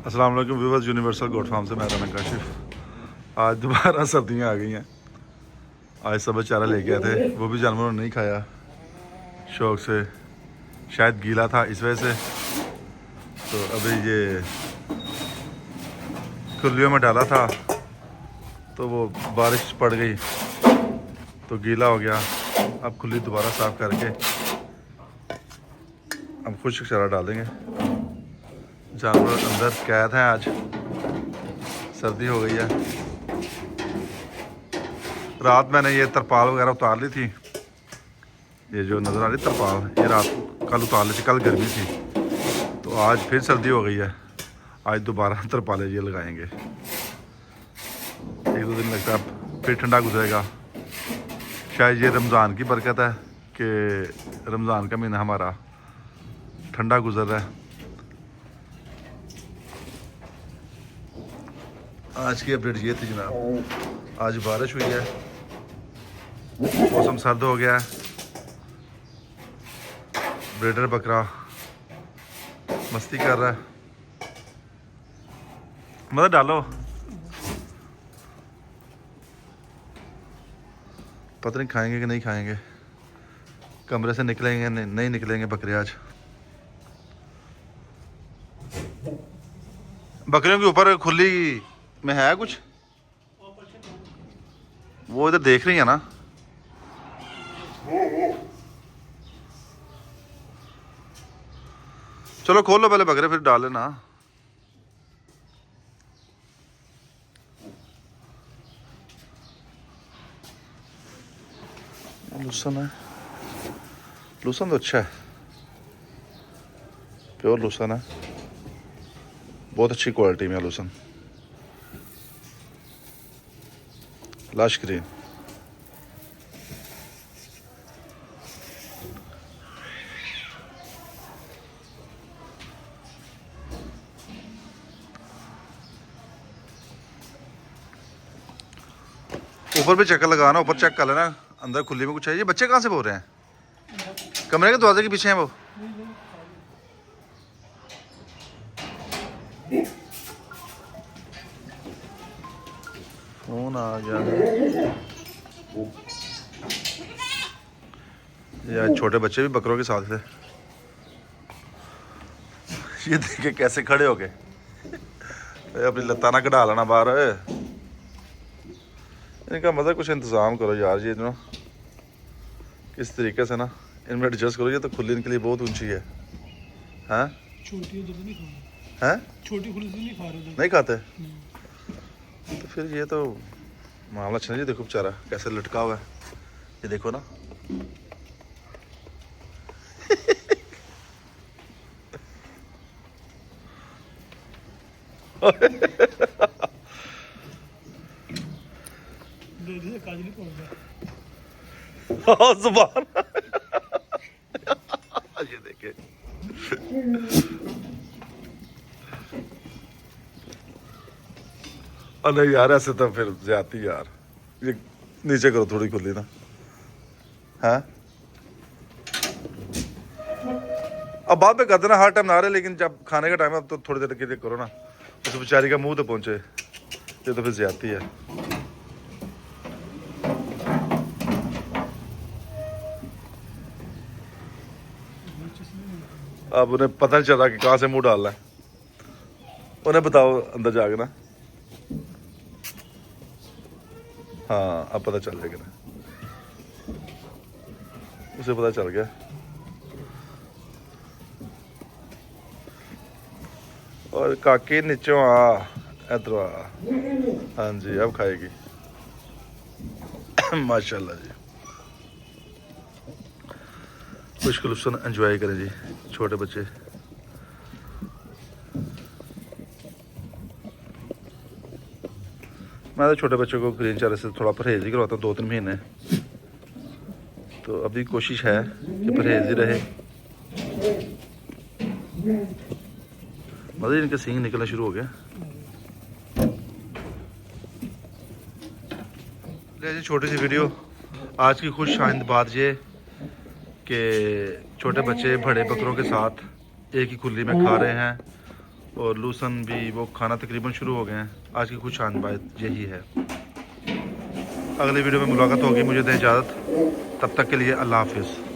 अस्सलाम वालेकुम viewers, universal goat farm से मैं रमन काशिफ। आज दोबारा सर्दियाँ आ गई हैं। आज सब चारा लेके आए थे, वो भी जानवरों ने नहीं खाया शौक से, शायद गीला था इस वजह से। तो अभी ये खुलियों में डाला था तो वो बारिश पड़ गई तो गीला हो गया। अब खुली दोबारा साफ़ करके अब खुश्क चारा डालेंगे। जानवर अंदर कैद हैं, आज सर्दी हो गई है। रात मैंने ये तरपाल वगैरह उतार ली थी, ये जो नज़र आ रही तरपाल, ये रात कल उतार ली थी, कल गर्मी थी तो आज फिर सर्दी हो गई है। आज दोबारा तरपालें ये लगाएंगे, एक दो दिन लगता है फिर ठंडा गुजरेगा। शायद ये रमज़ान की बरकत है कि रमज़ान का महीना हमारा ठंडा गुजर रहा है। आज की अपडेट ये थी जनाब, आज बारिश हुई है, मौसम सर्द हो गया है। ब्रीडर बकरा मस्ती कर रहा है, मतलब डालो, पता नहीं खाएंगे कि नहीं खाएंगे। कमरे से निकलेंगे नहीं निकलेंगे बकरे आज। बकरियों के ऊपर खुली में है कुछ, वो इधर देख रही है ना। चलो खोल लो पहले बकरे, फिर डाल लेना। लूसन है, लूसन तो अच्छा है, प्योर लूसन है, बहुत अच्छी क्वालिटी में है लूसन, लाश ग्रीन। ऊपर भी चक्कर लगाना, ऊपर चेक कर लेना अंदर खुली में कुछ है। ये बच्चे कहाँ से बोल रहे हैं? कमरे के दरवाजे के पीछे हैं वो। फोन आ गया यार, छोटे बच्चे भी बकरों के साथ थे। ये देखे कैसे खड़े हो गए, अपनी लत्ता ना कढ़ा लेना बाहर। इनका मतलब कुछ इंतज़ाम करो यार, ये ना किस तरीके से ना इनमें एडजस्ट करो। ये तो खुली इनके लिए बहुत ऊंची है। हैं छोटी उधर नहीं खा रहे हैं छोटी खुली नहीं खा रहे नहीं खाते तो फिर ये तो मामला अच्छा नहीं। देखो बेचारा कैसे लटका हुआ है, ये देखो ना। काजली पहुंच गया। जुबान ये देखे नहीं यार, ऐसे तो फिर ज्यादा यार। ये नीचे करो थोड़ी खुली ना। हाँ अब बाद में कर देना, हर टाइम ना रहे, लेकिन जब खाने का टाइम है अब तो थोड़ी देर के लिए करो ना। उस बेचारी का मुंह तो पहुंचे, ये तो फिर ज्यादती है। अब उन्हें पता नहीं चल रहा कि कहाँ से मुंह डालना है, उन्हें बताओ अंदर जाके ना। हाँ अब पता चल जाएगा ना, उसे पता चल गया। और काकी नीचों आ, इधर आ। हाँ जी अब खाएगी। माशाल्लाह जी, खुश्क लुफ्त एंजॉय करें जी छोटे बच्चे। मैं तो छोटे बच्चों को ग्रीन चारे से थोड़ा परहेज ही करवाता हूँ 2-3 महीने, तो अभी कोशिश है कि परहेज ही रहे। मतलब इनके सींग निकलना शुरू हो गया। जी छोटी सी वीडियो, आज की खुश आइंद बात ये कि छोटे बच्चे बड़े बकरों के साथ एक ही खुली में खा रहे हैं और लूसन भी वो खाना तकरीबन शुरू हो गए हैं। आज की कुछ आन बात यही है। अगली वीडियो में मुलाकात होगी। मुझे दें इजाज़त, तब तक के लिए अल्लाह हाफिज़।